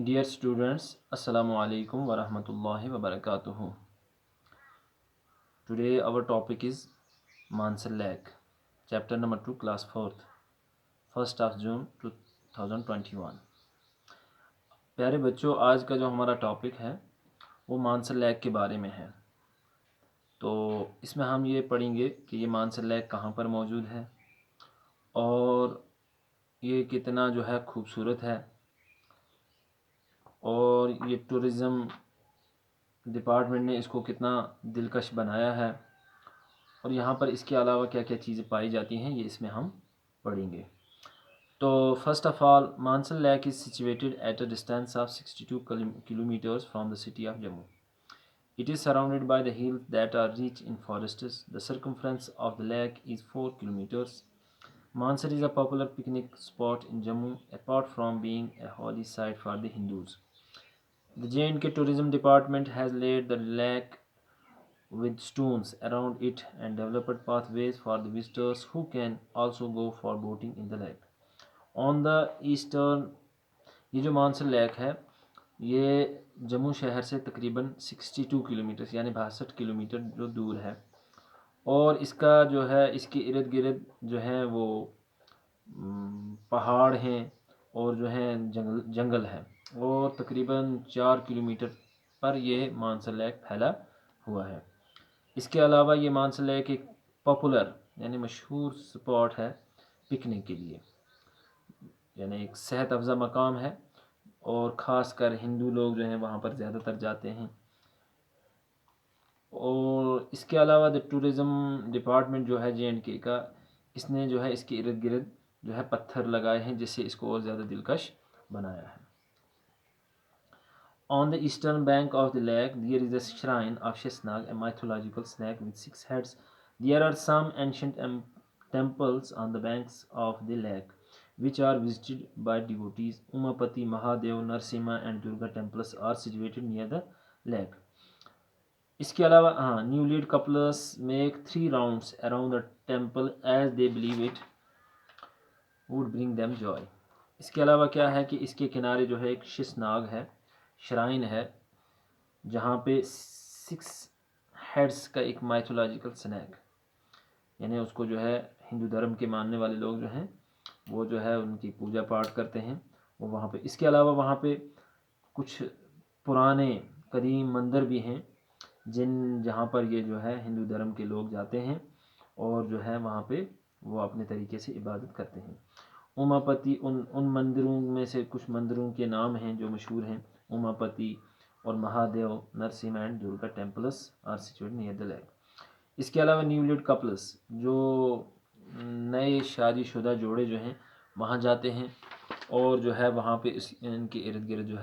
Dear students, Assalamu alaikum wa rahmatullahi wa barakatuhu. Today our topic is Mansar Lake, chapter number 2, class 4th, 1st of June 2021. پیارے بچوں، آج کا جو ہمارا topic ہے وہ مانسر لیک کے بارے میں ہے. تو اس میں ہم یہ پڑھیں گے کہ یہ مانسر لیک کہاں پر موجود ہے اور یہ کتنا جو ہے خوبصورت ہے، اور یہ ٹورزم ڈپارٹمنٹ نے اس کو کتنا دلکش بنایا ہے، اور یہاں پر اس کے علاوہ کیا کیا چیزیں پائی جاتی ہیں یہ اس میں ہم پڑھیں گے. تو first of all, Mansar lake is situated at a distance of 62 kilometers from the city of Jammu. It is surrounded by the hills that are rich in forests. The circumference of the lake is 4 kilometers. Mansar is a popular picnic spot in Jammu, apart from being a holy site for the Hindus. The J&K Tourism Department has laid the lake with stones around it and developed pathways for the visitors who can also go for boating in the lake. On the eastern، یہ جو Mansar leak ہے یہ جموں شہر سے تقریباً 62 kilometre یعنی 62 kilometre جو دور ہے، اور اس کا جو ہے اس کے ارد گرد جو ہے وہ پہاڑ ہیں اور جو ہے جنگل ہے، اور تقریباً 4 کلومیٹر پر یہ مانسر لیک پھیلا ہوا ہے. اس کے علاوہ یہ مانسر لیک ایک پاپولر یعنی مشہور سپاٹ ہے پکنک کے لیے، یعنی ایک صحت افزا مقام ہے، اور خاص کر ہندو لوگ جو ہیں وہاں پر زیادہ تر جاتے ہیں. اور اس کے علاوہ ٹورزم ڈپارٹمنٹ جو ہے J&K کا، اس نے جو ہے اس کے ارد گرد جو ہے پتھر لگائے ہیں جس سے اس کو اور زیادہ دلکش بنایا ہے. On the eastern bank of the lake, there is a shrine of Shesnag, a mythological snake with 6 heads. There are some ancient temples on the banks of the lake, which are visited by devotees. Umapati, Mahadev, Narsimha and Durga temples are situated near the lake. اس کے علاوہ new lead couples make 3 rounds around the temple as they believe it would bring them joy. اس کے علاوہ کیا ہے کہ اس کے کنارے جو ہے ایک شیشناگ ہے، شرائن ہے، جہاں پہ 6 ہیڈس کا ایک مائتھولوجیکل سنیک، یعنی اس کو جو ہے ہندو دھرم کے ماننے والے لوگ جو ہیں وہ جو ہے ان کی پوجا پاٹ کرتے ہیں وہ وہاں پہ. اس کے علاوہ وہاں پہ کچھ پرانے قدیم مندر بھی ہیں جہاں پر یہ جو ہے ہندو دھرم کے لوگ جاتے ہیں اور جو ہے وہاں پہ وہ اپنے طریقے سے عبادت کرتے ہیں. اماپتی ان مندروں میں سے کچھ مندروں کے نام ہیں جو مشہور ہیں. اماپتی اور Mahadev, Narsimha and Durga temples are situated near the lake. اس کے علاوہ نیو لیڈ کپلس جو نئے شادی شدہ جوڑے جو ہیں وہاں جاتے ہیں اور جو ہے وہاں پہ ان کے ارد گرد جو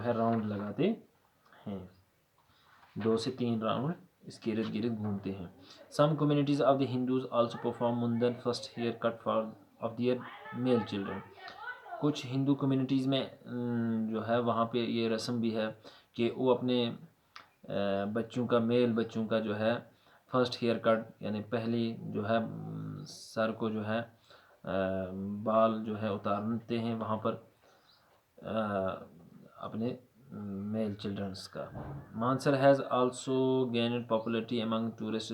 ہے راؤنڈ لگاتے ہیں، 2 سے 3 راؤنڈ اس کے ارد گرد گھومتے ہیں. Some communities of the Hindus also perform Mundan first haircut of their male children. کچھ ہندو کمیونٹیز میں جو ہے وہاں پہ یہ رسم بھی ہے کہ وہ اپنے بچوں کا، میل بچوں کا جو ہے فرسٹ ہیئر کٹ یعنی پہلی جو ہے سر کو جو ہے بال جو ہے اتارتے ہیں وہاں پر اپنے میل چلڈرنس کا. Mansar has also gained popularity among tourists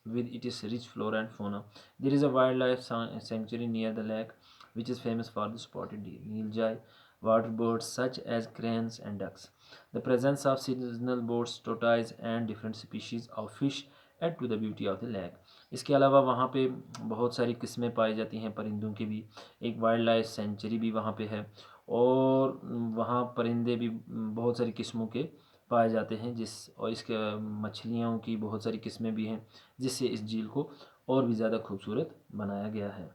with its rich flora and fauna. There is a wildlife sanctuary near the lake which is famous for the spotted deer, Neelgai, water birds such as cranes and ducks. The presence of seasonal birds, tortoise and different species of fish add to the beauty of the lake. اس کے علاوہ وہاں پہ بہت ساری قسمیں پائی جاتی ہیں پرندوں کی بھی، ایک وائلڈ لائف سینچری بھی وہاں پہ ہے، اور وہاں پرندے بھی بہت ساری قسموں کے پائے جاتے ہیں اور اس کے مچھلیوں کی بہت ساری قسمیں بھی ہیں جس سے اس جھیل کو اور بھی زیادہ خوبصورت بنایا گیا ہے.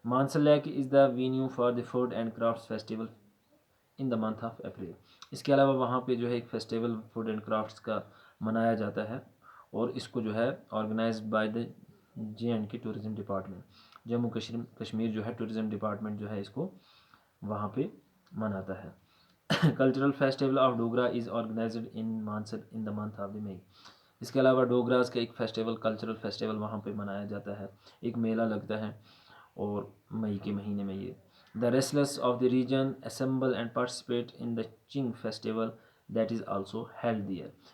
Mansar lake is the venue for the food and crafts festival in the month of April. اس کے علاوہ وہاں پہ جو ہے ایک فیسٹیول فوڈ اینڈ کرافٹس کا منایا جاتا ہے، اور اس کو جو ہے organise by the J&K tourism department. Jammu Kashmir جو ہے ٹورزم ڈپارٹمنٹ جو ہے اس کو وہاں پہ مناتا ہے. Cultural festival of Dogra is organised in Mansar in the month of the May. اس کے علاوہ ڈوگراز کا ایک فیسٹیول، کلچرل فیسٹیول وہاں پہ منایا جاتا ہے، ایک میلہ لگتا ہے اور مئی کے مہینے میں یہ. The wrestlers of the region assemble and participate in the Qing festival that is also held there.